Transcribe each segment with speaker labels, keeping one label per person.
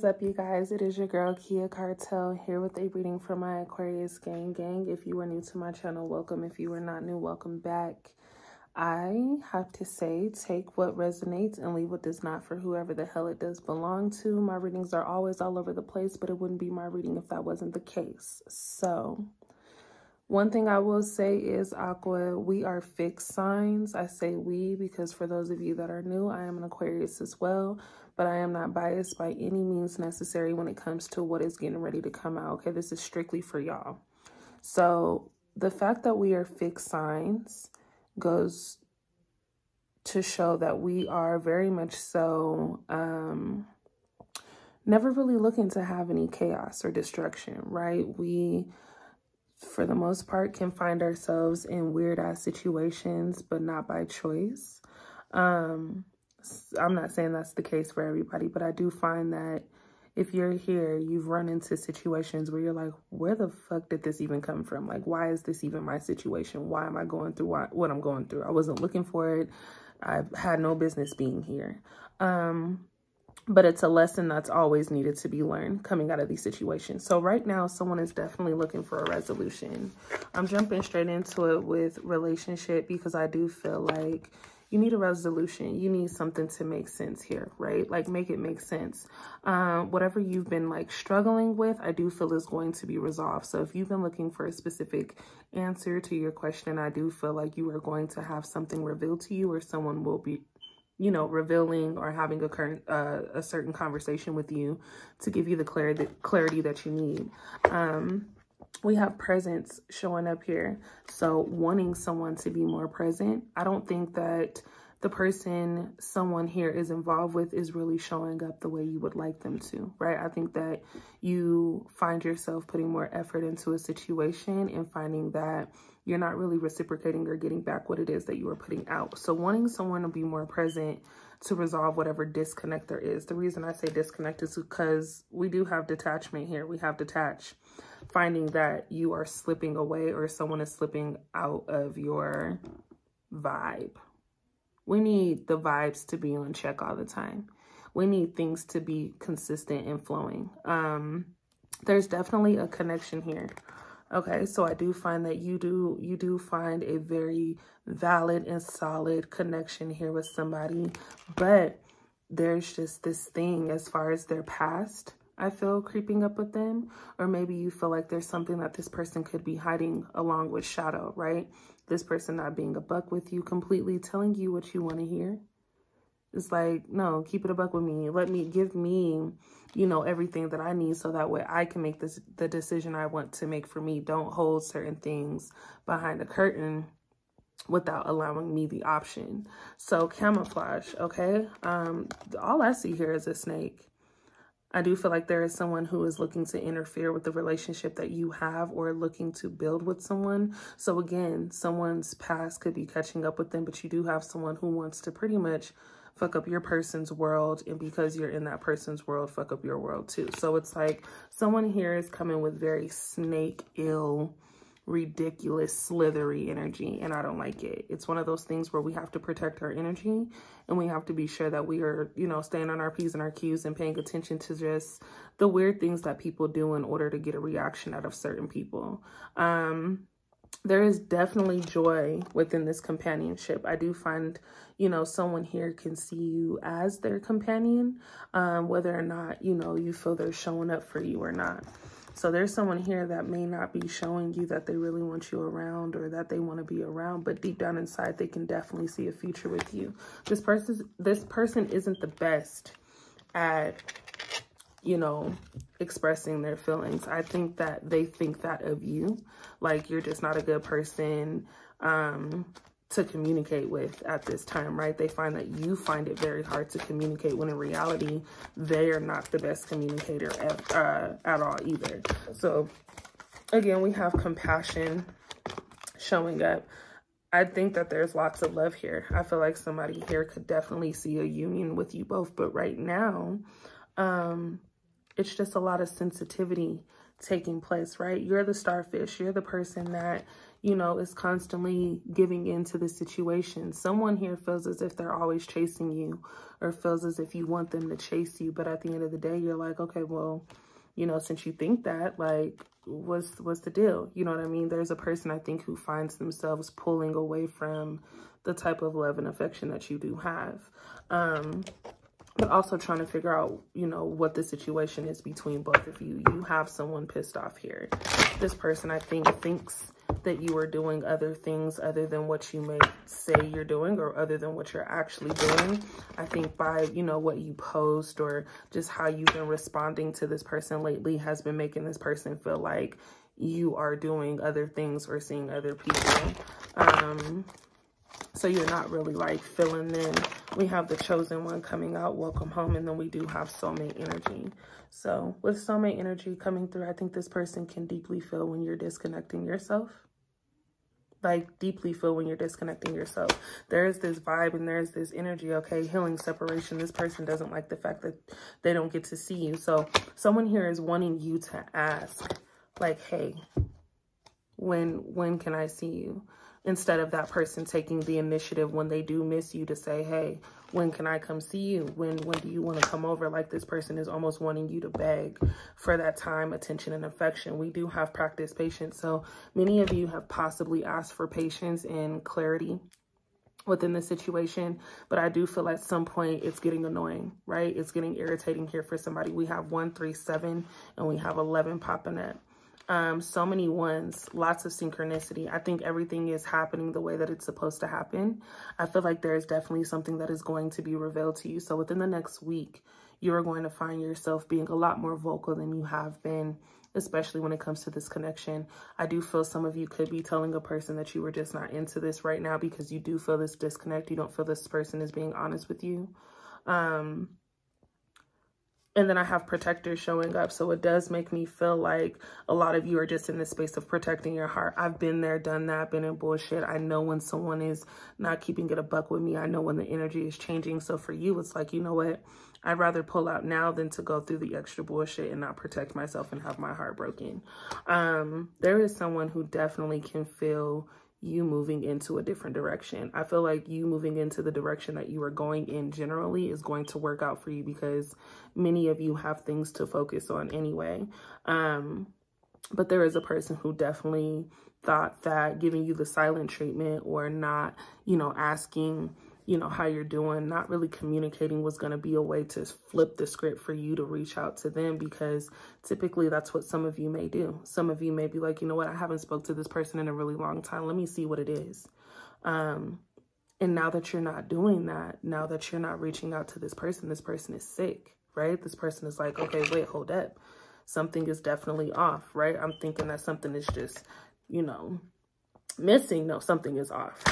Speaker 1: is up, you guys? It is your girl Kia Cartel here with a reading for my Aquarius gang. If you are new to my channel, welcome. If you are not new, welcome back. I have to say, take what resonates and leave what does not for whoever the hell it does belong to. My readings are always all over the place, but it wouldn't be my reading if that wasn't the case. So one thing I will say is, Aqua, we are fixed signs. I say we because for those of you that are new, I am an Aquarius as well, but I am not biased by any means necessary when it comes to what is getting ready to come out. Okay, this is strictly for y'all. So the fact that we are fixed signs goes to show that we are very much so never really looking to have any chaos or destruction, right? We, for the most part, can find ourselves in weird-ass situations, but not by choice. I'm not saying that's the case for everybody, but I do find that if you're here, you've run into situations where you're like, where the fuck did this even come from? Like, why is this even my situation? Why am I going through what I'm going through? I wasn't looking for it. I had no business being here. But it's a lesson that's always needed to be learned coming out of these situations. So right now, someone is definitely looking for a resolution. I'm jumping straight into it with relationship because I do feel like you need a resolution. You need something to make sense here, right? Like, make it make sense. Whatever you've been like struggling with, I do feel is going to be resolved. So if you've been looking for a specific answer to your question, I do feel like you are going to have something revealed to you, or someone will be, you know, revealing or having a certain conversation with you to give you the clarity that you need. We have presence showing up here. So wanting someone to be more present. I don't think that the person someone here is involved with is really showing up the way you would like them to, right? I think that you find yourself putting more effort into a situation and finding that you're not really reciprocating or getting back what it is that you are putting out. So wanting someone to be more present to resolve whatever disconnect there is. The reason I say disconnect is because we do have detachment here. We have detach. Finding that you are slipping away or someone is slipping out of your vibe. We need the vibes to be on check all the time. We need things to be consistent and flowing. There's definitely a connection here. Okay, so I do find that you do find a very valid and solid connection here with somebody, but there's just this thing as far as their past, I feel, creeping up with them, or maybe you feel like there's something that this person could be hiding along with shadow, right? This person not being a buck with you, completely telling you what you want to hear. It's like, no, keep it a buck with me. Give me, you know, everything that I need so that way I can make the decision I want to make for me. Don't hold certain things behind the curtain without allowing me the option. So camouflage, okay? All I see here is a snake. I do feel like there is someone who is looking to interfere with the relationship that you have or looking to build with someone. So again, someone's past could be catching up with them, but you do have someone who wants to pretty much fuck up your person's world, and because you're in that person's world, fuck up your world too. So it's like someone here is coming with very snake, ill, ridiculous, slithery energy, and I don't like it. It's one of those things where we have to protect our energy, and we have to be sure that we are, you know, staying on our P's and our Q's and paying attention to just the weird things that people do in order to get a reaction out of certain people. There is definitely joy within this companionship. I do find, you know, someone here can see you as their companion, whether or not, you know, you feel they're showing up for you or not. So there's someone here that may not be showing you that they really want you around or that they want to be around, but deep down inside, they can definitely see a future with you. This person isn't the best at, you know, expressing their feelings. I think that they think that of you, like you're just not a good person to communicate with at this time, right? They find that you find it very hard to communicate when in reality, they are not the best communicator at all either. So again, we have compassion showing up. I think that there's lots of love here. I feel like somebody here could definitely see a union with you both, but right now, it's just a lot of sensitivity taking place, right? You're the starfish. You're the person that, you know, is constantly giving into the situation. Someone here feels as if they're always chasing you, or feels as if you want them to chase you. But at the end of the day, you're like, okay, well, you know, since you think that, like, what's the deal? You know what I mean? There's a person, I think, who finds themselves pulling away from the type of love and affection that you do have. But also trying to figure out, you know, what the situation is between both of you. You have someone pissed off here. This person, I think, thinks that you are doing other things other than what you may say you're doing, or other than what you're actually doing. I think by, you know, what you post, or just how you've been responding to this person lately, has been making this person feel like you are doing other things or seeing other people. So you're not really like filling them. We have the chosen one coming out, welcome home, and then we do have soulmate energy. So with soulmate energy coming through, I think this person can deeply feel when you're disconnecting yourself. Like, deeply feel when you're disconnecting yourself. There's this vibe and there's this energy, okay, healing separation. This person doesn't like the fact that they don't get to see you. So someone here is wanting you to ask, like, hey, when can I see you? Instead of that person taking the initiative when they do miss you to say, hey, when can I come see you? When do you want to come over? Like, this person is almost wanting you to beg for that time, attention, and affection. We do have practice patience. So many of you have possibly asked for patience and clarity within the situation, but I do feel at some point it's getting annoying, right? It's getting irritating here for somebody. We have 1, 3, 7, and we have 11 popping up. So many ones, lots of synchronicity. I think everything is happening the way that it's supposed to happen. I feel like there is definitely something that is going to be revealed to you. So within the next week, you are going to find yourself being a lot more vocal than you have been, especially when it comes to this connection. I do feel some of you could be telling a person that you were just not into this right now because you do feel this disconnect. You don't feel this person is being honest with you. And then I have protectors showing up. So it does make me feel like a lot of you are just in the space of protecting your heart. I've been there, done that, been in bullshit. I know when someone is not keeping it a buck with me. I know when the energy is changing. So for you, it's like, you know what? I'd rather pull out now than to go through the extra bullshit and not protect myself and have my heart broken. There is someone who definitely can feel you moving into a different direction. I feel like you moving into the direction that you are going in generally is going to work out for you because many of you have things to focus on anyway. But there is a person who definitely thought that giving you the silent treatment or not, you know, asking, you know, how you're doing, not really communicating was going to be a way to flip the script for you to reach out to them, because typically that's what some of you may do. Some of you may be like, you know what, I haven't spoke to this person in a really long time. Let me see what it is. And now that you're not doing that, now that you're not reaching out to this person is sick, right? This person is like, okay, wait, hold up. Something is definitely off, right? I'm thinking that something is just, you know, missing. No, something is off.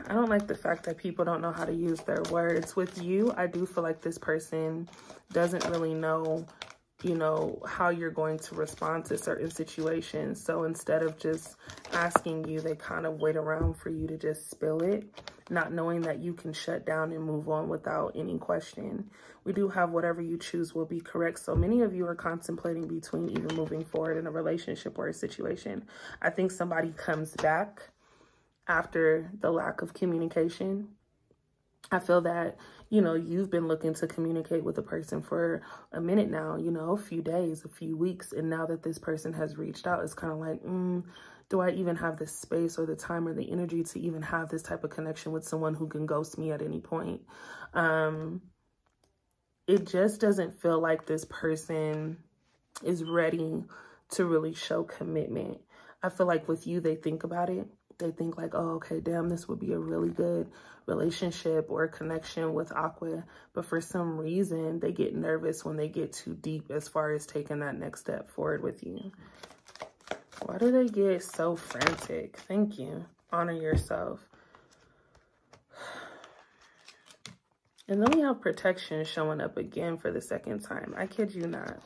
Speaker 1: I don't like the fact that people don't know how to use their words. With you, I do feel like this person doesn't really know, you know, how you're going to respond to certain situations. So instead of just asking you, they kind of wait around for you to just spill it, not knowing that you can shut down and move on without any question. We do have whatever you choose will be correct. So many of you are contemplating between even moving forward in a relationship or a situation. I think somebody comes back after the lack of communication. I feel that, you know, you've been looking to communicate with a person for a minute now, you know, a few days, a few weeks. And now that this person has reached out, it's kind of like, do I even have the space or the time or the energy to even have this type of connection with someone who can ghost me at any point? It just doesn't feel like this person is ready to really show commitment. I feel like with you, they think about it. They think like, oh, okay, damn, this would be a really good relationship or connection with Aqua. But for some reason, they get nervous when they get too deep as far as taking that next step forward with you. Why do they get so frantic? Thank you. Honor yourself. And then we have protection showing up again for the second time. I kid you not.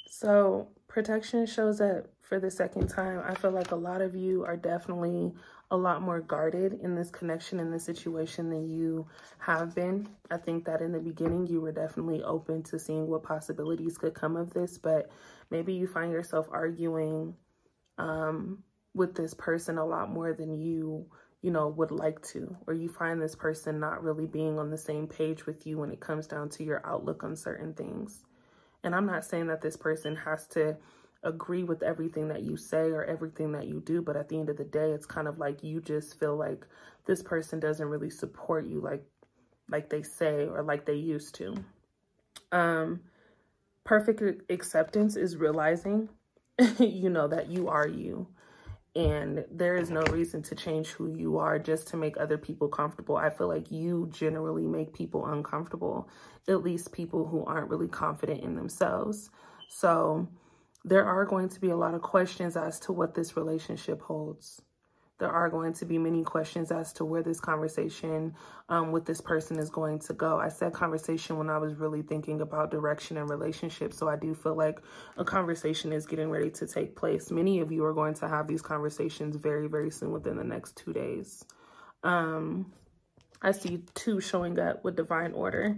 Speaker 1: So protection shows up for the second time. I feel like a lot of you are definitely a lot more guarded in this connection, in this situation than you have been. I think that in the beginning, you were definitely open to seeing what possibilities could come of this, but maybe you find yourself arguing with this person a lot more than you would like to, or you find this person not really being on the same page with you when it comes down to your outlook on certain things. And I'm not saying that this person has to agree with everything that you say or everything that you do, but at the end of the day, it's kind of like you just feel like this person doesn't really support you like they say or like they used to. Perfect acceptance is realizing, that you are you. And there is no reason to change who you are just to make other people comfortable. I feel like you generally make people uncomfortable, at least people who aren't really confident in themselves. So there are going to be a lot of questions as to what this relationship holds. There are going to be many questions as to where this conversation with this person is going to go. I said conversation when I was really thinking about direction and relationships. So I do feel like a conversation is getting ready to take place. Many of you are going to have these conversations very, very soon within the next 2 days. I see 2 showing up with divine order.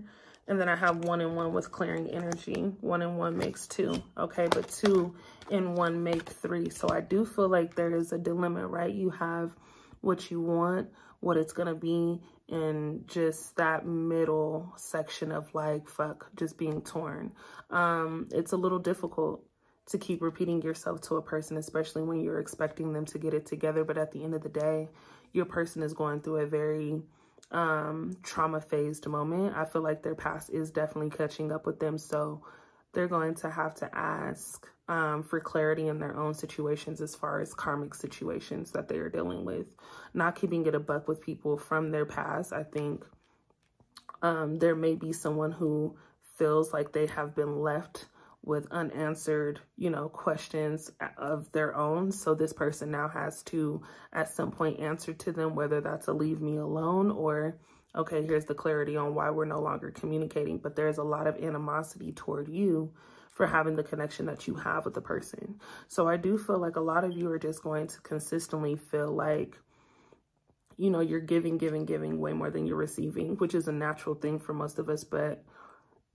Speaker 1: And then I have 1 and 1 with clearing energy. 1 and 1 makes 2. Okay, but 2 and 1 make 3. So I do feel like there is a dilemma, right? You have what you want, what it's going to be, and just that middle section of like, fuck, just being torn. It's a little difficult to keep repeating yourself to a person, especially when you're expecting them to get it together. But at the end of the day, your person is going through a very trauma phased moment. I feel like their past is definitely catching up with them. So they're going to have to ask for clarity in their own situations as far as karmic situations that they are dealing with. Not keeping it a buck with people from their past. I think there may be someone who feels like they have been left with unanswered, questions of their own. So this person now has to, at some point, answer to them, whether that's a leave me alone or, okay, here's the clarity on why we're no longer communicating. But there's a lot of animosity toward you for having the connection that you have with the person. So I do feel like a lot of you are just going to consistently feel like, you're giving way more than you're receiving, which is a natural thing for most of us. But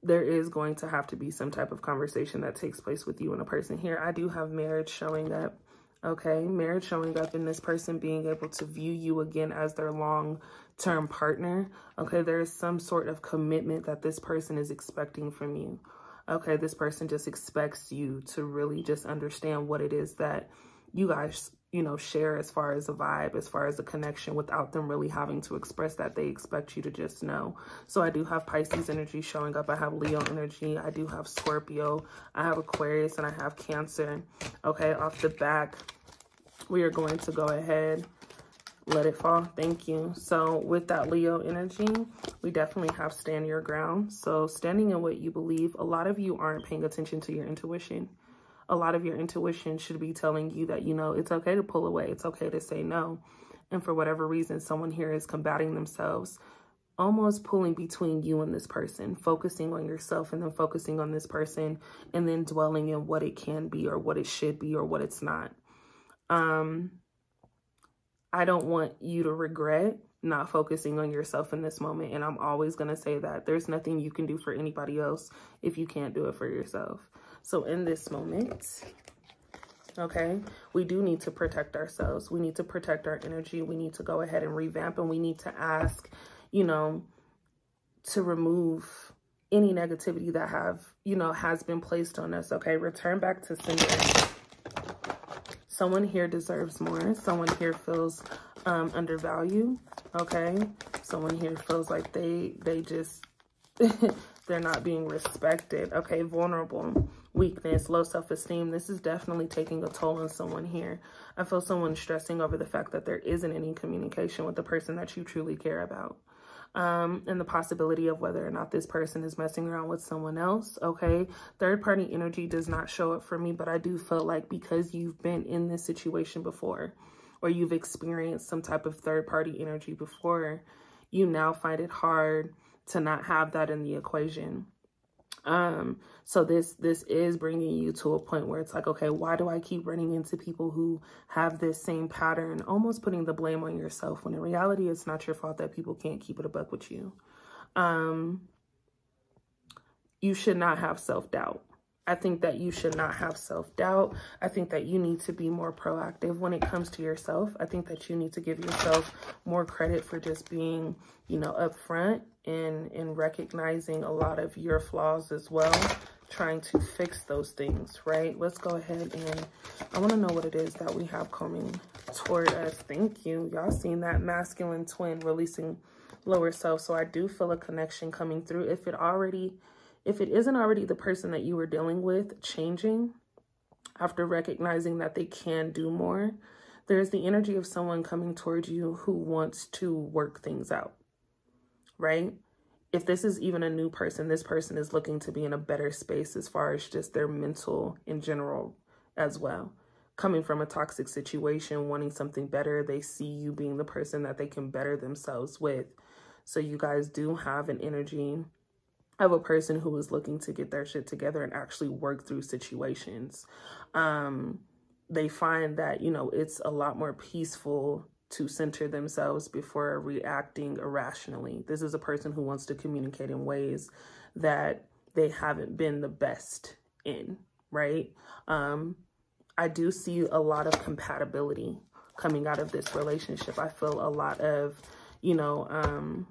Speaker 1: there is going to have to be some type of conversation that takes place with you and a person here. I do have marriage showing up. Okay, marriage showing up, and this person being able to view you again as their long-term partner. Okay, there is some sort of commitment that this person is expecting from you. Okay, this person just expects you to really just understand what it is that you guys, share as far as a vibe, as far as a connection, without them really having to express that. They expect you to just know. So I do have Pisces energy showing up. I have Leo energy. I do have Scorpio. I have Aquarius, and I have Cancer. Okay, off the back, we are going to go ahead, let it fall. Thank you. So with that Leo energy, we definitely have stand your ground. So standing in what you believe. A lot of you aren't paying attention to your intuition. A lot of your intuition should be telling you that, it's okay to pull away. It's okay to say no. And for whatever reason, someone here is combating themselves, almost pulling between you and this person, focusing on yourself and then focusing on this person, and then dwelling in what it can be or what it should be or what it's not. I don't want you to regret not focusing on yourself in this moment. And I'm always going to say that there's nothing you can do for anybody else if you can't do it for yourself. So in this moment, okay, we do need to protect ourselves. We need to protect our energy. We need to go ahead and revamp, and we need to ask, to remove any negativity that has been placed on us. Okay, return back to sender. Someone here deserves more. Someone here feels undervalued. Okay, someone here feels like they just they're not being respected. Okay, vulnerable, weakness, low self-esteem. This is definitely taking a toll on someone here. I feel someone stressing over the fact that there isn't any communication with the person that you truly care about. And the possibility of whether or not this person is messing around with someone else. Okay, third-party energy does not show up for me, but I do feel like because you've been in this situation before, or you've experienced some type of third-party energy before, you now find it hard to not have that in the equation. So this is bringing you to a point where it's like, okay, why do I keep running into people who have this same pattern? Almost putting the blame on yourself, when in reality, it's not your fault that people can't keep it a buck with you. You should not have self-doubt. I think that you should not have self-doubt. I think that you need to be more proactive when it comes to yourself. I think that you need to give yourself more credit for just being, you know, upfront and recognizing a lot of your flaws as well, trying to fix those things, right? Let's go ahead and I want to know what it is that we have coming toward us. Thank you. Y'all seen that masculine twin releasing lower self. So I do feel a connection coming through. If it isn't already the person that you were dealing with changing after recognizing that they can do more, there's the energy of someone coming towards you who wants to work things out, right? If this is even a new person, this person is looking to be in a better space as far as just their mental in general as well. Coming from a toxic situation, wanting something better, they see you being the person that they can better themselves with. So you guys do have an energy of a person who is looking to get their shit together and actually work through situations. They find that, you know, it's a lot more peaceful to center themselves before reacting irrationally. This is a person who wants to communicate in ways that they haven't been the best in, right? I do see a lot of compatibility coming out of this relationship. I feel a lot of, you know,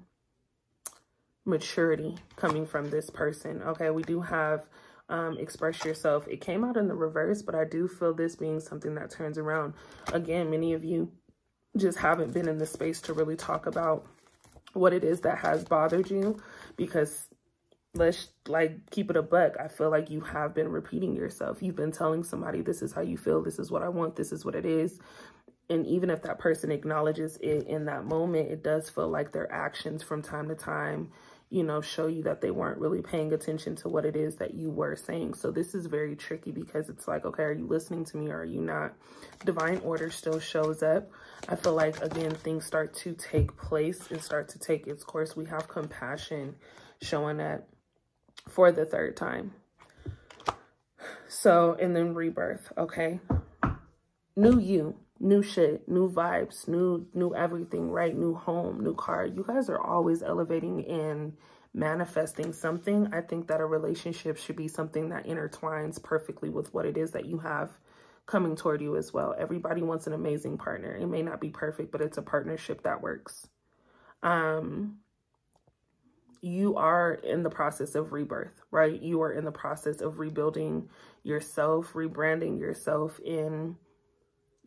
Speaker 1: maturity coming from this person. Okay, we do have express yourself. It came out in the reverse, but I do feel this being something that turns around. Again, many of you just haven't been in the space to really talk about what it is that has bothered you, because let's like keep it a buck. I feel like you have been repeating yourself. You've been telling somebody, this is how you feel, this is what I want, this is what it is. And even if that person acknowledges it in that moment, it does feel like their actions from time to time, you know, show you that they weren't really paying attention to what it is that you were saying. So this is very tricky, because it's like, okay, are you listening to me or are you not? Divine order still shows up. I feel like, again, things start to take place and start to take its course. We have compassion showing up for the third time. So, and then rebirth, okay? New you. New shit, new vibes, new everything, right? New home, new car. You guys are always elevating and manifesting something. I think that a relationship should be something that intertwines perfectly with what it is that you have coming toward you as well. Everybody wants an amazing partner. It may not be perfect, but it's a partnership that works. You are in the process of rebirth, right? You are in the process of rebuilding yourself, rebranding yourself, in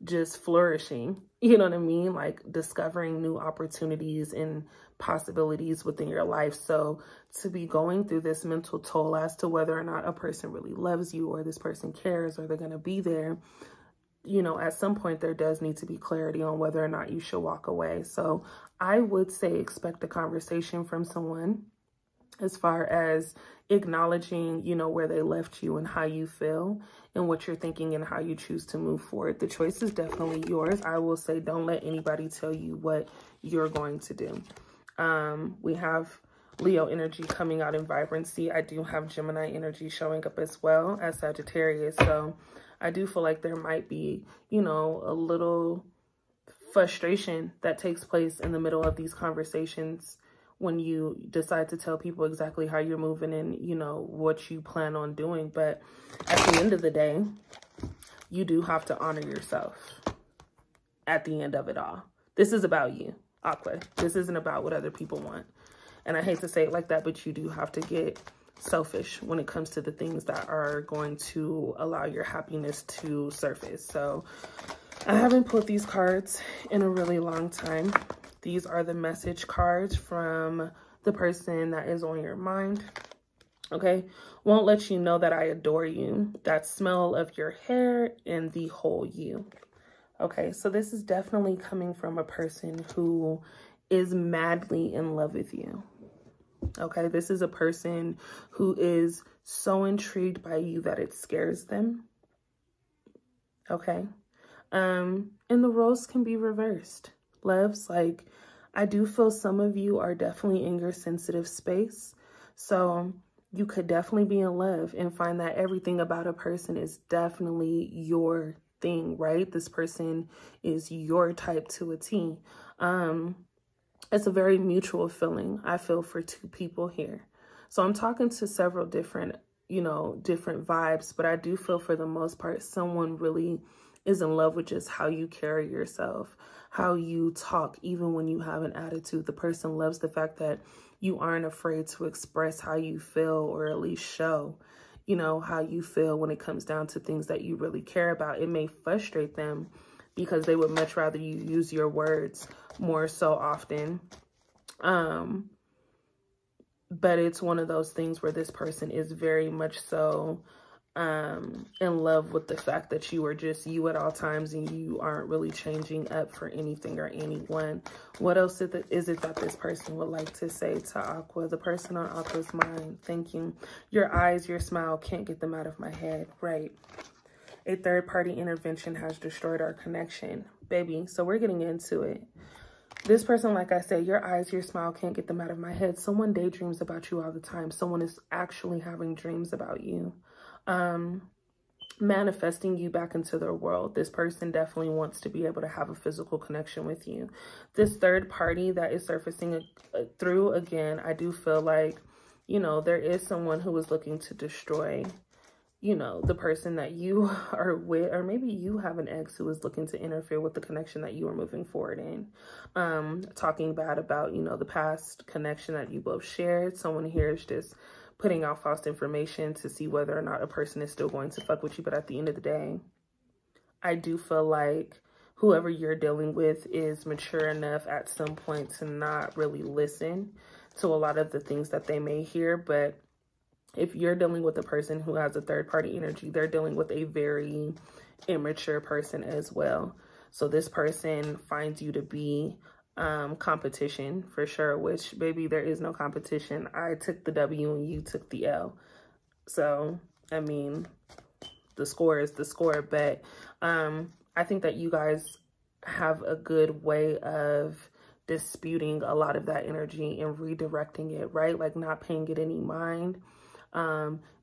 Speaker 1: just flourishing, you know what I mean? Like discovering new opportunities and possibilities within your life. So to be going through this mental toll as to whether or not a person really loves you, or this person cares, or they're going to be there, you know, at some point there does need to be clarity on whether or not you should walk away. So I would say expect a conversation from someone as far as acknowledging, you know, where they left you and how you feel and what you're thinking and how you choose to move forward. The choice is definitely yours. I will say, don't let anybody tell you what you're going to do. We have Leo energy coming out in vibrancy. I do have Gemini energy showing up as well as Sagittarius. So I do feel like there might be, you know, a little frustration that takes place in the middle of these conversations when you decide to tell people exactly how you're moving and, you know, what you plan on doing. But at the end of the day, you do have to honor yourself at the end of it all. This is about you, Aqua. This isn't about what other people want. And I hate to say it like that, but you do have to get selfish when it comes to the things that are going to allow your happiness to surface. So I haven't pulled these cards in a really long time. These are the message cards from the person that is on your mind. Okay. Won't let you know that I adore you. That smell of your hair and the whole you. Okay. So this is definitely coming from a person who is madly in love with you. Okay. This is a person who is so intrigued by you that it scares them. Okay. And the roles can be reversed. Loves, like, I do feel some of you are definitely in your sensitive space. So you could definitely be in love and find that everything about a person is definitely your thing, right? This person is your type to a T. It's a very mutual feeling, I feel, for two people here. So I'm talking to several different you know, different vibes, but I do feel for the most part, someone really is in love with just how you carry yourself, how you talk, even when you have an attitude. The person loves the fact that you aren't afraid to express how you feel, or at least show, you know, how you feel when it comes down to things that you really care about. It may frustrate them because they would much rather you use your words more so often. But it's one of those things where this person is very much so in love with the fact that you are just you at all times and you aren't really changing up for anything or anyone. What else is it that this person would like to say to Aqua? The person on Aqua's mind. Thank you. Your eyes, your smile, can't get them out of my head. Right. A third-party intervention has destroyed our connection. Baby, so we're getting into it. This person, like I said, your eyes, your smile, can't get them out of my head. Someone daydreams about you all the time. Someone is actually having dreams about you. Manifesting you back into their world. This person definitely wants to be able to have a physical connection with you. This third party that is surfacing through, again, I do feel like, you know, there is someone who is looking to destroy, you know, the person that you are with, or maybe you have an ex who is looking to interfere with the connection that you are moving forward in. Talking bad about, you know, the past connection that you both shared. Someone here is just putting out false information to see whether or not a person is still going to fuck with you. But at the end of the day, I do feel like whoever you're dealing with is mature enough at some point to not really listen to a lot of the things that they may hear. But if you're dealing with a person who has a third-party energy, they're dealing with a very immature person as well. So this person finds you to be competition for sure, which, baby, there is no competition. I took the W and you took the L. So, I mean, the score is the score. But I think that you guys have a good way of disputing a lot of that energy and redirecting it, right? Like not paying it any mind.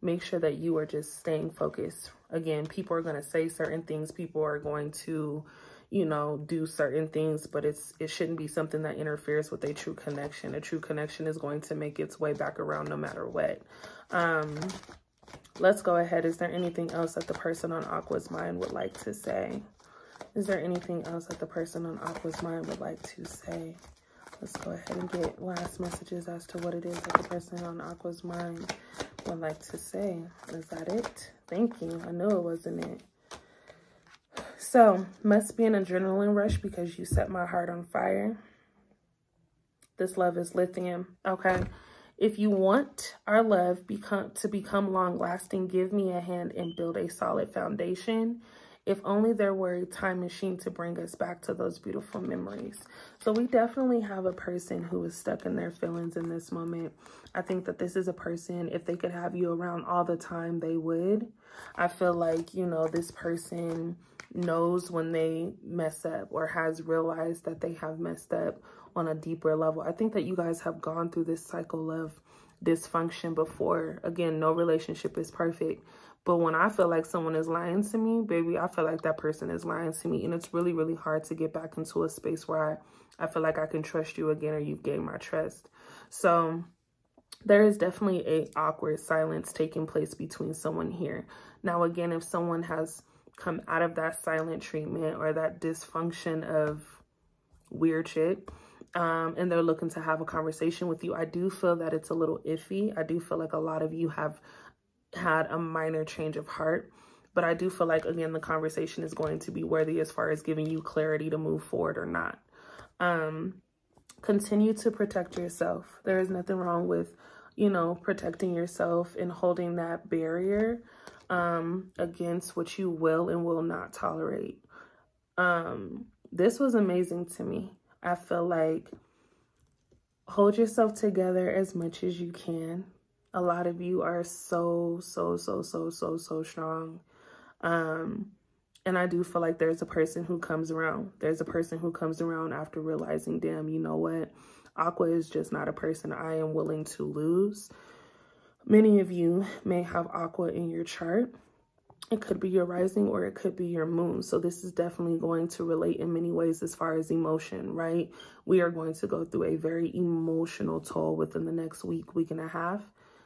Speaker 1: Make sure that you are just staying focused. Again, people are going to say certain things. People are going to, you know, do certain things, but it shouldn't be something that interferes with a true connection. A true connection is going to make its way back around no matter what. Let's go ahead. Is there anything else that the person on Aqua's mind would like to say? Is there anything else that the person on Aqua's mind would like to say? Let's go ahead and get last messages as to what it is that the person on Aqua's mind would like to say. Is that it? Thank you. I knew it wasn't it. So, must be an adrenaline rush because you set my heart on fire. This love is lithium. Okay. If you want our love to become long-lasting, give me a hand and build a solid foundation. If only there were a time machine to bring us back to those beautiful memories. So we definitely have a person who is stuck in their feelings in this moment. I think that this is a person, if they could have you around all the time, they would. I feel like, you know, this person knows when they mess up or has realized that they have messed up on a deeper level. I think that you guys have gone through this cycle of dysfunction before. Again, no relationship is perfect. But when I feel like someone is lying to me, baby, I feel like that person is lying to me. And it's really, really hard to get back into a space where I feel like I can trust you again or you've gained my trust. So there is definitely a awkward silence taking place between someone here. Now, again, if someone has come out of that silent treatment or that dysfunction of weird shit, and they're looking to have a conversation with you, I do feel that it's a little iffy. I do feel like a lot of you have had a minor change of heart, but I do feel like, again, the conversation is going to be worthy as far as giving you clarity to move forward or not. Continue to protect yourself. There is nothing wrong with, you know, protecting yourself and holding that barrier against what you will and will not tolerate. This was amazing to me. I feel like hold yourself together as much as you can. A lot of you are so strong. And I do feel like there's a person who comes around. There's a person who comes around after realizing, damn, you know what? Aqua is just not a person I am willing to lose. Many of you may have Aqua in your chart. It could be your rising or it could be your moon. So this is definitely going to relate in many ways as far as emotion, right? We are going to go through a very emotional toll within the next week and a half.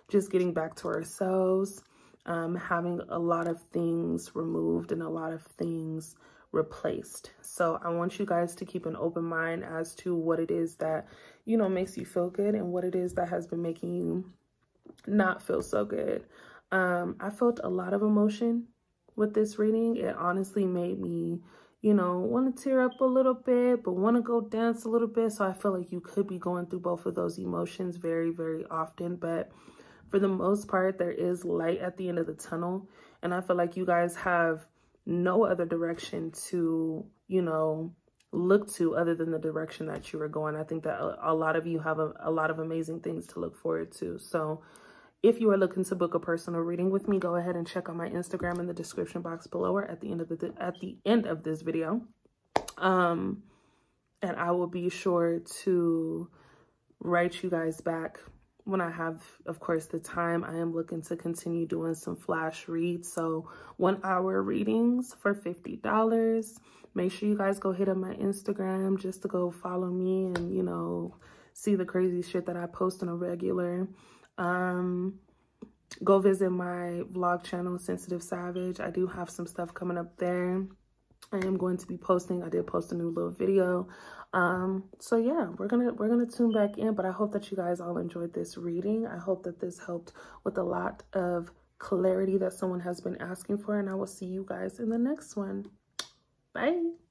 Speaker 1: Just getting back to ourselves, having a lot of things removed and a lot of things replaced. So I want you guys to keep an open mind as to what it is that, you know, makes you feel good and what it is that has been making you not feel so good. I felt a lot of emotion with this reading. It honestly made me, you know, want to tear up a little bit, but want to go dance a little bit. So I feel like you could be going through both of those emotions very, very often. But for the most part, there is light at the end of the tunnel. And I feel like you guys have no other direction to, you know, look to other than the direction that you were going. I think that a lot of you have a lot of amazing things to look forward to. So if you are looking to book a personal reading with me, go ahead and check out my Instagram in the description box below or at the end of this video. And I will be sure to write you guys back when I have, of course, the time. I am looking to continue doing some flash reads. So 1 hour readings for $50. Make sure you guys go hit up my Instagram just to go follow me and, you know, see the crazy shit that I post on a regular. Go visit my vlog channel, Sensitive Savage. I do have some stuff coming up there. I am going to be posting. I did post a new little video. So yeah, we're gonna tune back in, but I hope that you guys all enjoyed this reading. I hope that this helped with a lot of clarity that someone has been asking for, and I will see you guys in the next one. Bye.